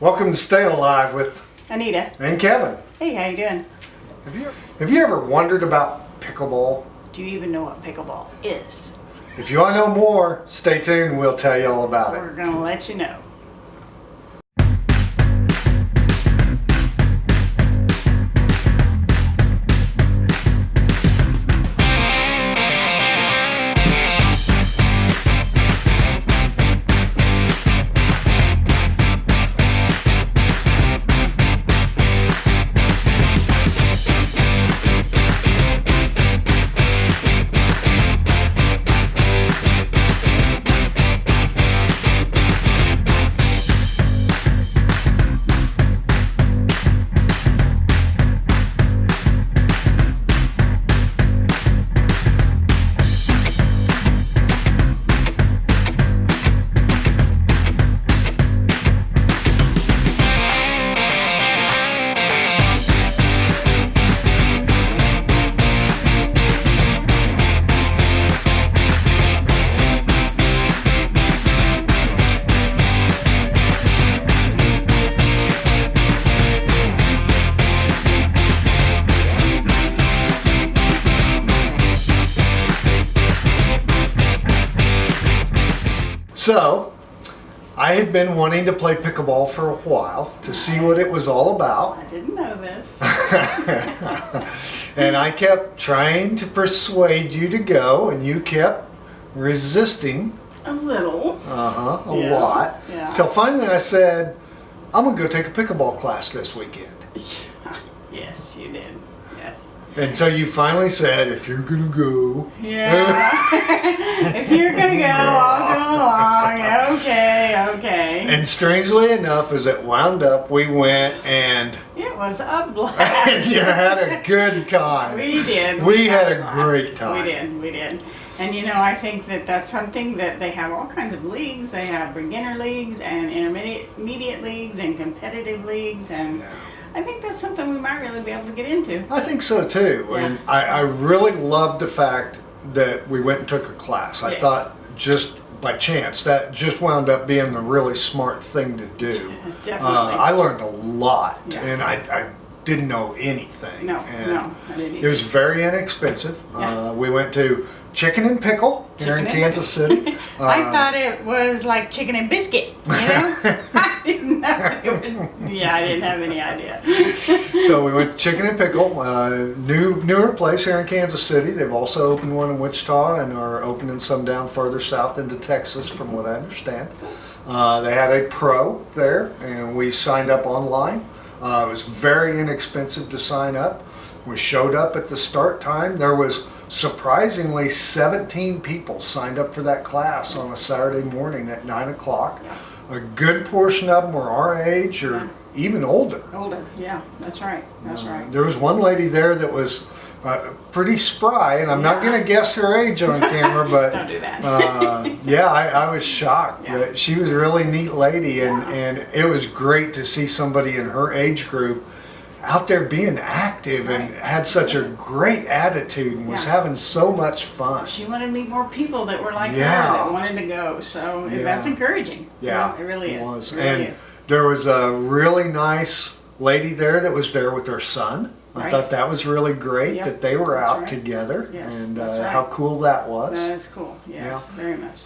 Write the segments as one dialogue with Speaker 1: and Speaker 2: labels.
Speaker 1: Welcome to Stay Alive with
Speaker 2: Anita.
Speaker 1: and Kevin.
Speaker 2: Hey, how you doing?
Speaker 1: Have you ever wondered about pickleball?
Speaker 2: Do you even know what pickleball is?
Speaker 1: If you want to know more, stay tuned. We'll tell you all about it.
Speaker 2: We're going to let you know.
Speaker 1: So, I had been wanting to play pickleball for a while to see what it was all about.
Speaker 2: I didn't know this.
Speaker 1: And I kept trying to persuade you to go, and you kept resisting.
Speaker 2: A little.
Speaker 1: A
Speaker 2: Yeah,
Speaker 1: lot.
Speaker 2: yeah.
Speaker 1: Till finally I said, I'm going to go take a pickleball class this weekend.
Speaker 2: Yes, you did. Yes.
Speaker 1: And so you finally said, if you're going to go.
Speaker 2: Yeah. If you're going to go, I'll go along. Okay.
Speaker 1: And strangely enough, as it wound up, we went and
Speaker 2: It was a blast.
Speaker 1: you had a good time.
Speaker 2: We did.
Speaker 1: We had a
Speaker 2: blast.
Speaker 1: great time.
Speaker 2: We did. And you know, I think that that's something that they have all kinds of leagues. They have beginner leagues and intermediate leagues and competitive leagues. And
Speaker 1: Yeah.
Speaker 2: I think that's something we might really be able to get into.
Speaker 1: I think so too.
Speaker 2: Yeah.
Speaker 1: And I really loved the fact that we went and took a class. I
Speaker 2: Yes.
Speaker 1: thought just by chance that just wound up being the really smart thing to do.
Speaker 2: Definitely.
Speaker 1: I learned a lot,
Speaker 2: Yeah.
Speaker 1: and I didn't know anything.
Speaker 2: No,
Speaker 1: And
Speaker 2: I didn't
Speaker 1: it was very inexpensive.
Speaker 2: Yeah.
Speaker 1: We went to Chicken and Pickle here in
Speaker 2: Chicken and
Speaker 1: Kansas City.
Speaker 2: I thought it was like chicken and biscuit, you know? I didn't know. I didn't have any idea.
Speaker 1: So we went to Chicken and Pickle, newer place here in Kansas City. They've also opened one in Wichita and are opening some down further south into Texas, from what I understand. They had a pro there, and we signed up online. It was very inexpensive to sign up. We showed up at the start time. There was surprisingly 17 people signed up for that class on a Saturday morning at 9 o'clock. A good portion of them were our age or even older.
Speaker 2: Older, yeah, that's right. That's right.
Speaker 1: There was one lady there that was pretty spry, and I'm not
Speaker 2: Yeah.
Speaker 1: going to guess her age on camera, but
Speaker 2: Don't do that.
Speaker 1: I was shocked.
Speaker 2: Yeah.
Speaker 1: But she was a really neat lady,
Speaker 2: Yeah.
Speaker 1: and it was great to see somebody in her age group out there being active and
Speaker 2: Right.
Speaker 1: had such a great attitude and was
Speaker 2: Yeah.
Speaker 1: having so much fun.
Speaker 2: She wanted to meet more people that were like
Speaker 1: Yeah.
Speaker 2: her that wanted to go. So
Speaker 1: Yeah.
Speaker 2: that's encouraging.
Speaker 1: Yeah,
Speaker 2: It really is.
Speaker 1: was.
Speaker 2: It really
Speaker 1: And
Speaker 2: is.
Speaker 1: there was a really nice lady there that was there with her son. I
Speaker 2: Right.
Speaker 1: thought that was really great
Speaker 2: Yep,
Speaker 1: that they were
Speaker 2: that's
Speaker 1: out
Speaker 2: right.
Speaker 1: together,
Speaker 2: Yes,
Speaker 1: and
Speaker 2: that's right.
Speaker 1: how cool that was.
Speaker 2: That is cool. Yes, very much.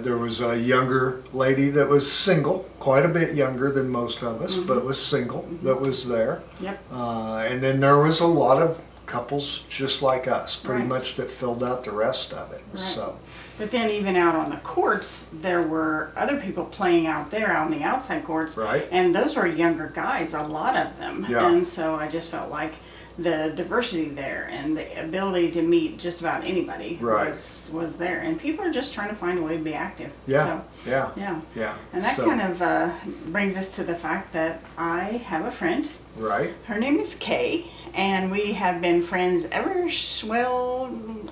Speaker 1: There was a younger lady that was single, quite a bit younger than most of us, but was single, that was there.
Speaker 2: Yep.
Speaker 1: And then there was a lot of couples just like us, pretty
Speaker 2: Right.
Speaker 1: much, that filled out the rest of it.
Speaker 2: Right.
Speaker 1: So,
Speaker 2: But then even out on the courts, there were other people playing out there out on the outside courts.
Speaker 1: Right.
Speaker 2: And those were younger guys, a lot of them.
Speaker 1: Yeah.
Speaker 2: And so I just felt like the diversity there and the ability to meet just about anybody
Speaker 1: Right.
Speaker 2: was there. And people are just trying to find a way to be active.
Speaker 1: yeah,
Speaker 2: So,
Speaker 1: yeah,
Speaker 2: yeah.
Speaker 1: yeah.
Speaker 2: And that
Speaker 1: So,
Speaker 2: kind of brings us to the fact that I have a friend.
Speaker 1: right.
Speaker 2: Her name is Kay, and we have been friends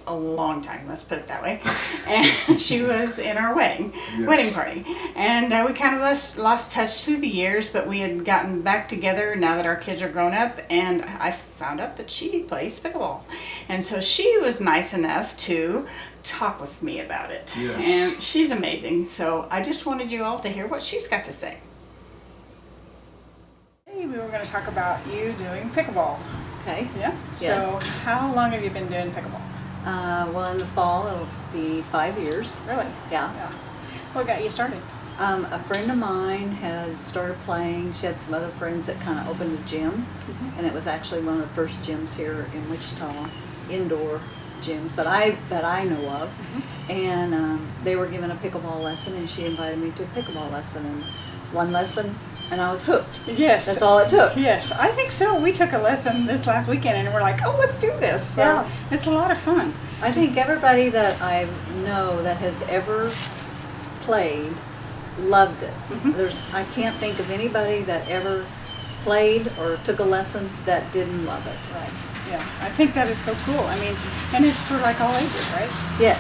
Speaker 2: a long time, let's put it that way. And she was in our wedding party. And we kind of lost touch through the years, but we had gotten back together now that our kids are grown up, and I found out that she plays pickleball. And so she was nice enough to talk with me about it.
Speaker 1: Yes.
Speaker 2: And she's amazing. So I just wanted you all to hear what she's got to say. we're going to talk about you doing pickleball.
Speaker 3: Okay.
Speaker 2: Yeah.
Speaker 3: Yes.
Speaker 2: So how long have you been doing pickleball?
Speaker 3: Well, in the fall it'll be 5 years.
Speaker 2: Really?
Speaker 3: Yeah.
Speaker 2: Yeah. What got you started?
Speaker 3: A friend of mine had started playing. She had some other friends that kind of opened a gym, and it was actually one of the first gyms here in Wichita, indoor gyms that I know of. And they were giving a pickleball lesson, and she invited me to a pickleball lesson. And one lesson, and I was hooked.
Speaker 2: Yes.
Speaker 3: That's all it took.
Speaker 2: Yes, I think so. We took a lesson this last weekend, and we're like, oh, let's do this. So
Speaker 3: Yeah.
Speaker 2: it's a lot of fun.
Speaker 3: I think everybody that I know that has ever played loved it. I can't think of anybody that ever played or took a lesson that didn't love it.
Speaker 2: Right. Yeah. I think that is so cool. I mean, and it's for like all ages, right?
Speaker 3: Yes.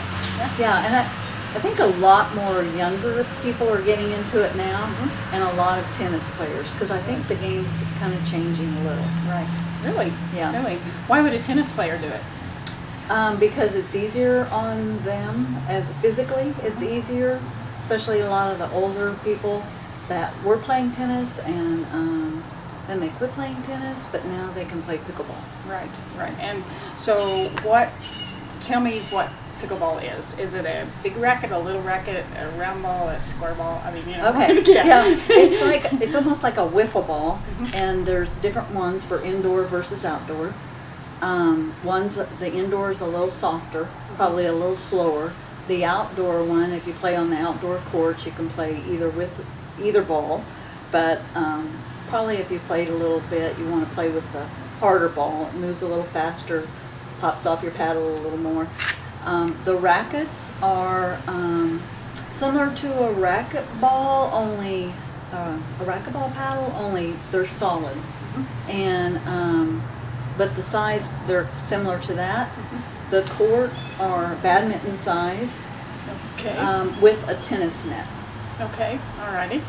Speaker 3: Yeah, and I think a lot more younger people are getting into it now, and a lot of tennis players, because I think the game's kind of changing a little.
Speaker 2: Right. Really?
Speaker 3: Yeah.
Speaker 2: Really? Why would a tennis player do it?
Speaker 3: Because it's easier on them as physically. It's easier, especially a lot of the older people that were playing tennis and then they quit playing tennis, but now they can play pickleball.
Speaker 2: Right. Right. And so tell me what pickleball is. Is it a big racket, a little racket, a round ball, a square ball? I mean, you know.
Speaker 3: Okay.
Speaker 2: Yeah.
Speaker 3: It's almost like a wiffle ball, and there's different ones for indoor versus outdoor. The indoor is a little softer, probably a little slower. The outdoor one, if you play on the outdoor courts, you can play either with either ball, but probably if you played a little bit, you want to play with the harder ball. It moves a little faster, pops off your paddle a little more. The rackets are similar to a racquetball, only a racquetball paddle, only they're solid, and but the size, they're similar to that. The courts are badminton size,
Speaker 2: Okay.
Speaker 3: with a tennis net.
Speaker 2: Okay. Alrighty.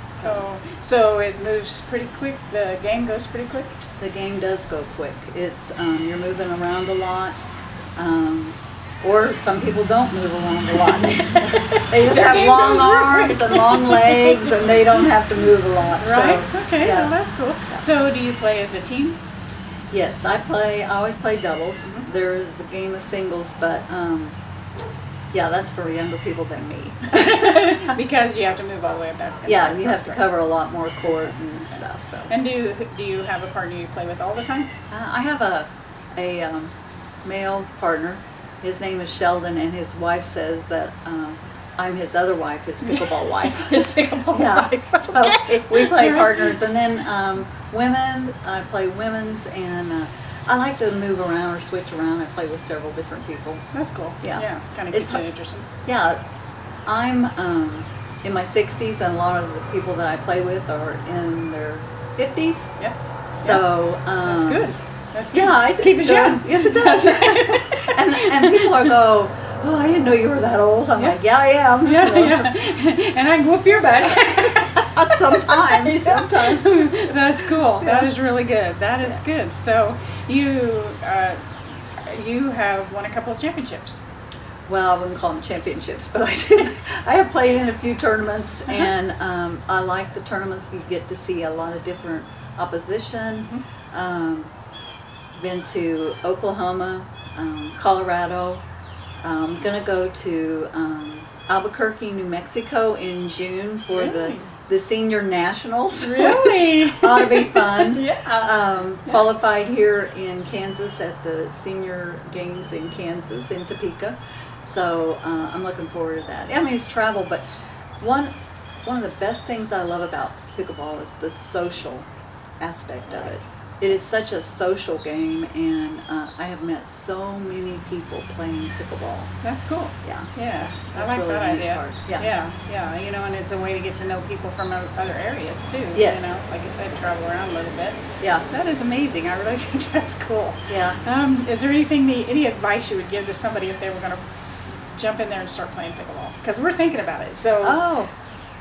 Speaker 2: So it moves pretty quick. The game goes pretty quick.
Speaker 3: The game does go quick. It's you're moving around a lot, or some people don't move around a lot. They just have long arms and long legs, and they don't have to move a lot.
Speaker 2: Right.
Speaker 3: So,
Speaker 2: Okay.
Speaker 3: yeah.
Speaker 2: Well, that's cool. So do you play as a team?
Speaker 3: Yes, I always play doubles. There is the game of singles, but yeah, that's for younger people than me.
Speaker 2: Because you have to move all the way back.
Speaker 3: Yeah, you have to cover a lot more court and stuff. So.
Speaker 2: And do you have a partner you play with all the time?
Speaker 3: I have a male partner. His name is Sheldon, and his wife says that I'm his other wife, his pickleball wife.
Speaker 2: His pickleball
Speaker 3: Yeah.
Speaker 2: wife.
Speaker 3: So
Speaker 2: Okay.
Speaker 3: we play
Speaker 2: All right.
Speaker 3: partners, and then women. I play women's, and I like to move around or switch around. I play with several different people.
Speaker 2: That's cool.
Speaker 3: Yeah.
Speaker 2: Yeah. Kind of
Speaker 3: It's
Speaker 2: keeps it
Speaker 3: hu-
Speaker 2: interesting.
Speaker 3: Yeah, I'm in my 60s, and a lot of the people that I play with are in their 50s.
Speaker 2: Yeah.
Speaker 3: So
Speaker 2: That's good. That's good.
Speaker 3: Yeah, I think
Speaker 2: Keep
Speaker 3: it's
Speaker 2: it
Speaker 3: good.
Speaker 2: young.
Speaker 3: Yes, it does. and people are go, oh, I didn't know you were that old. I'm like, yeah, I am.
Speaker 2: Yeah,
Speaker 3: So,
Speaker 2: yeah. And I can whoop your butt.
Speaker 3: Sometimes.
Speaker 2: That's cool. That
Speaker 3: Yeah.
Speaker 2: is really good. That is good. So you have won a couple of championships.
Speaker 3: Well, I wouldn't call them championships, but I did. I have played in a few tournaments, and I like the tournaments. You get to see a lot of different opposition. Been to Oklahoma, Colorado. I'm gonna go to Albuquerque, New Mexico in June for
Speaker 2: Really?
Speaker 3: the senior nationals.
Speaker 2: Really?
Speaker 3: Which ought to be fun.
Speaker 2: Yeah.
Speaker 3: Qualified here in Kansas at the senior games in Kansas in Topeka. So I'm looking forward to that. I mean, it's travel, but one of the best things I love about pickleball is the social aspect of it. It is such a social game, and I have met so many people playing pickleball.
Speaker 2: That's cool.
Speaker 3: Yeah.
Speaker 2: Yes, I
Speaker 3: That's
Speaker 2: like
Speaker 3: really
Speaker 2: that
Speaker 3: the neat
Speaker 2: idea.
Speaker 3: part. Yeah.
Speaker 2: Yeah. You know, and it's a way to get to know people from other areas too.
Speaker 3: Yes.
Speaker 2: You know, like you said, travel around a little bit.
Speaker 3: Yeah.
Speaker 2: That is amazing. I really think that's cool.
Speaker 3: Yeah.
Speaker 2: Is there any advice you would give to somebody if they were going to jump in there and start playing pickleball? Because we're thinking about it. So.
Speaker 3: Oh,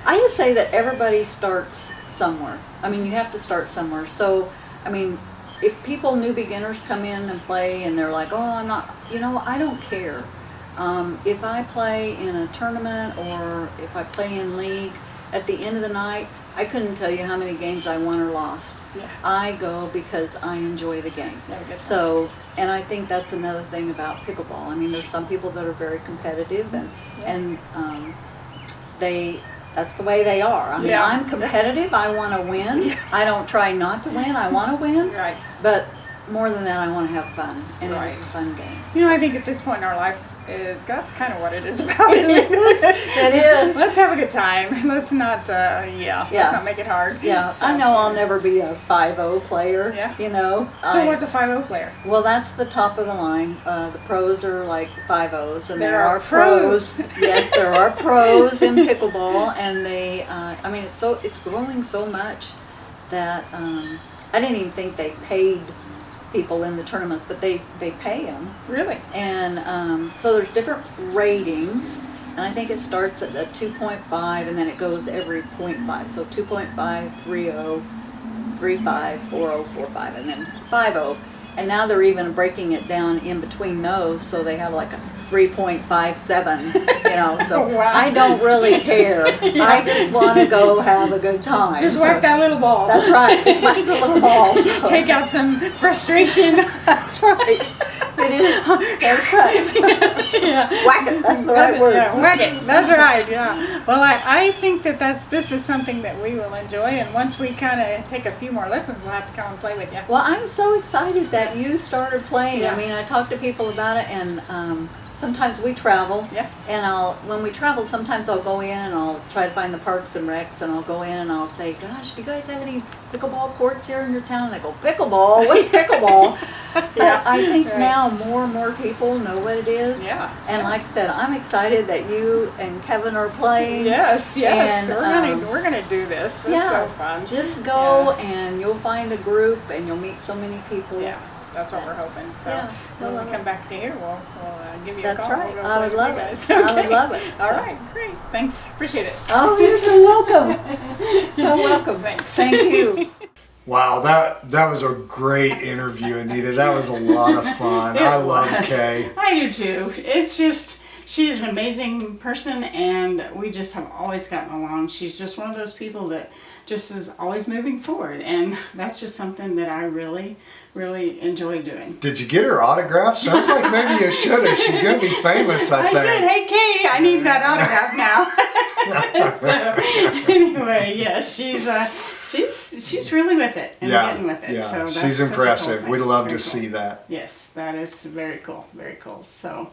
Speaker 3: I just say that everybody starts somewhere. I mean, you have to start somewhere. So, I mean, if new beginners come in and play and they're like, oh, I'm not, I don't care. If I play in a tournament or if I play in league, at the end of the night, I couldn't tell you how many games I won or lost.
Speaker 2: Yeah.
Speaker 3: I go because I enjoy the game.
Speaker 2: Have a good time.
Speaker 3: So, and I think that's another thing about pickleball. I mean, there's some people that are very competitive, and that's the way they are. I mean,
Speaker 2: Yeah.
Speaker 3: I'm competitive. I want to win.
Speaker 2: Yeah.
Speaker 3: I don't try not to win. I want to win.
Speaker 2: Right.
Speaker 3: But more than that, I want to have fun, and
Speaker 2: Right.
Speaker 3: it's a fun game.
Speaker 2: You know, I think at this point in our life, that's kind of what it is about, isn't it?
Speaker 3: It is.
Speaker 2: Let's have a good time. Let's not, let's not make it hard.
Speaker 3: Yeah,
Speaker 2: So-
Speaker 3: I know I'll never be a 5-0 player.
Speaker 2: Yeah.
Speaker 3: You know.
Speaker 2: So what's a 5-0 player?
Speaker 3: Well, that's the top of the line. The pros are like 5-0s, and
Speaker 2: There
Speaker 3: there
Speaker 2: are
Speaker 3: are pros. Yes, there are pros in pickleball, and they. I mean, it's growing so much that I didn't even think they paid people in the tournaments, but they pay them,
Speaker 2: Really?
Speaker 3: and so there's different ratings. And I think it starts at a 2.5, and then it goes every 0.5. So 2.5, 3.0, 3.5, 4.0, 4.5, and then 5.0. And now they're even breaking it down in between those, so they have like a 3.57, you know, so
Speaker 2: Wow.
Speaker 3: I don't really care. I just want to go have a good time.
Speaker 2: Just
Speaker 3: so-
Speaker 2: whack that little ball.
Speaker 3: That's right, just whack the little ball. So-
Speaker 2: Take out some frustration.
Speaker 3: That's right. It is. That's right.
Speaker 2: Yeah.
Speaker 3: Whack it, that's the right word.
Speaker 2: Yeah, whack it. That's right. Yeah. Well, I think this is something that we will enjoy, and once we kind of take a few more lessons, we'll have to come and play with you.
Speaker 3: Well, I'm so excited that you started playing.
Speaker 2: Yeah.
Speaker 3: I mean, I talk to people about it, and sometimes we travel.
Speaker 2: Yeah.
Speaker 3: And when we travel, sometimes I'll go in and I'll try to find the parks and recs, and I'll go in and I'll say, "Gosh, do you guys have any pickleball courts here in your town?" And they go, "Pickleball? What's pickleball?" But I think
Speaker 2: Right.
Speaker 3: now more and more people know what it is.
Speaker 2: Yeah.
Speaker 3: And like I said, I'm excited that you and Kevin are playing.
Speaker 2: Yes.
Speaker 3: And,
Speaker 2: we're gonna do this. That's
Speaker 3: yeah,
Speaker 2: so fun.
Speaker 3: Just go and you'll find a group and you'll meet so many people.
Speaker 2: Yeah. That's what we're hoping. So
Speaker 3: Yeah,
Speaker 2: when
Speaker 3: we'll
Speaker 2: we come back to here, we'll give you
Speaker 3: That's
Speaker 2: a call.
Speaker 3: right.
Speaker 2: We'll go
Speaker 3: I
Speaker 2: play
Speaker 3: would
Speaker 2: with
Speaker 3: love
Speaker 2: you
Speaker 3: it.
Speaker 2: guys.
Speaker 3: I would
Speaker 2: Okay.
Speaker 3: love it.
Speaker 2: All right. Great. Thanks. Appreciate it.
Speaker 3: Oh, you're so welcome. So welcome.
Speaker 2: Thanks.
Speaker 3: Thank you.
Speaker 1: Wow, that was a great interview, Anita. That was a lot of fun. I love Kay.
Speaker 2: I do too. It's just, she is an amazing person, and we just have always gotten along. She's just one of those people that just is always moving forward, and that's just something that I really, really enjoy doing.
Speaker 1: Did you get her autograph? Sounds like maybe you should have. She's gonna be famous, I
Speaker 2: I should.
Speaker 1: think.
Speaker 2: Hey, Kay, I need that autograph now. So anyway, yes, she's really with it and getting with it.
Speaker 1: Yeah,
Speaker 2: So that's
Speaker 1: she's
Speaker 2: such a cool
Speaker 1: impressive.
Speaker 2: thing.
Speaker 1: We'd love
Speaker 2: Very
Speaker 1: to
Speaker 2: cool.
Speaker 1: see that.
Speaker 2: Yes, that is very cool, very cool. So,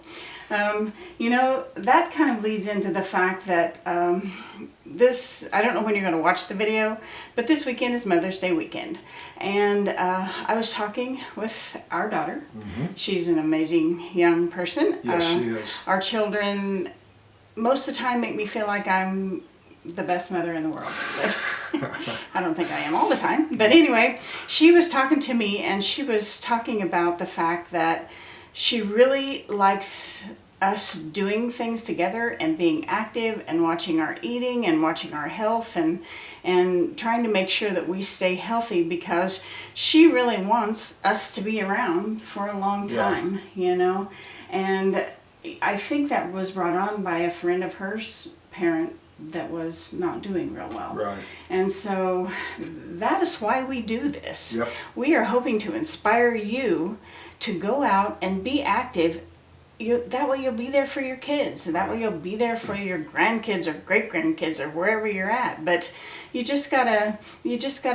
Speaker 2: you know, that kind of leads into the fact that I don't know when you're going to watch the video, but this weekend is Mother's Day weekend. And I was talking with our daughter. She's an amazing young person.
Speaker 1: Yes, she is.
Speaker 2: Our children, most of the time, make me feel like I'm the best mother in the world. But I don't think I am all the time. But anyway, she was talking to me, and she was talking about the fact that she really likes us doing things together and being active and watching our eating and watching our health and trying to make sure that we stay healthy, because she really wants us to be around for a long time, you know. And I think that was brought on by a friend of hers, parent that was not doing real well.
Speaker 1: Right.
Speaker 2: And so that is why we do this.
Speaker 1: Yep.
Speaker 2: We are hoping to inspire you to go out and be active. That way you'll be there for your kids. That way you'll be there for your grandkids or great grandkids or wherever you're at. But you just gotta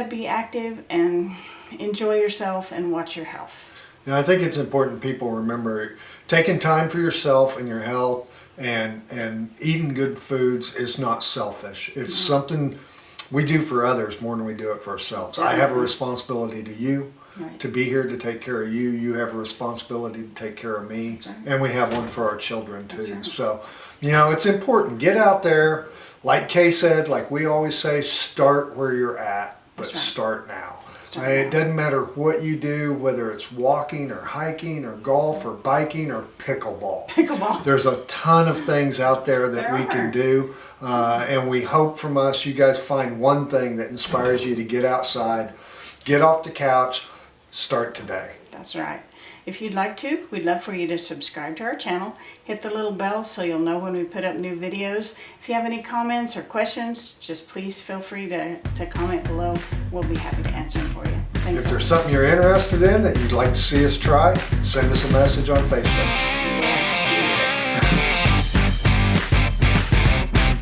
Speaker 2: be active and enjoy yourself and watch your health.
Speaker 1: And I think it's important people remember taking time for yourself and your health and eating good foods is not selfish. It's something we do for others more than we do it for ourselves. I have a responsibility to you.
Speaker 2: Right.
Speaker 1: To be here to take care of you. You have a responsibility to take care of me.
Speaker 2: That's right.
Speaker 1: And we have one for our children too.
Speaker 2: That's right.
Speaker 1: So, you know, it's important. Get out there. Like Kay said, like we always say, start where you're at, but
Speaker 2: That's right.
Speaker 1: start now.
Speaker 2: Start
Speaker 1: It
Speaker 2: now.
Speaker 1: doesn't matter what you do, whether it's walking or hiking or golf or biking or pickleball.
Speaker 2: Pickleball.
Speaker 1: There's a ton of things out there that
Speaker 2: There
Speaker 1: we can
Speaker 2: are.
Speaker 1: do. And we hope from us, you guys find one thing that inspires you to get outside, get off the couch, start today.
Speaker 2: That's right. If you'd like to, we'd love for you to subscribe to our channel. Hit the little bell so you'll know when we put up new videos. If you have any comments or questions, just please feel free to comment below. We'll be happy to answer them for you. Thanks.
Speaker 1: If there's something you're interested in that you'd like to see us try, send us a message on Facebook.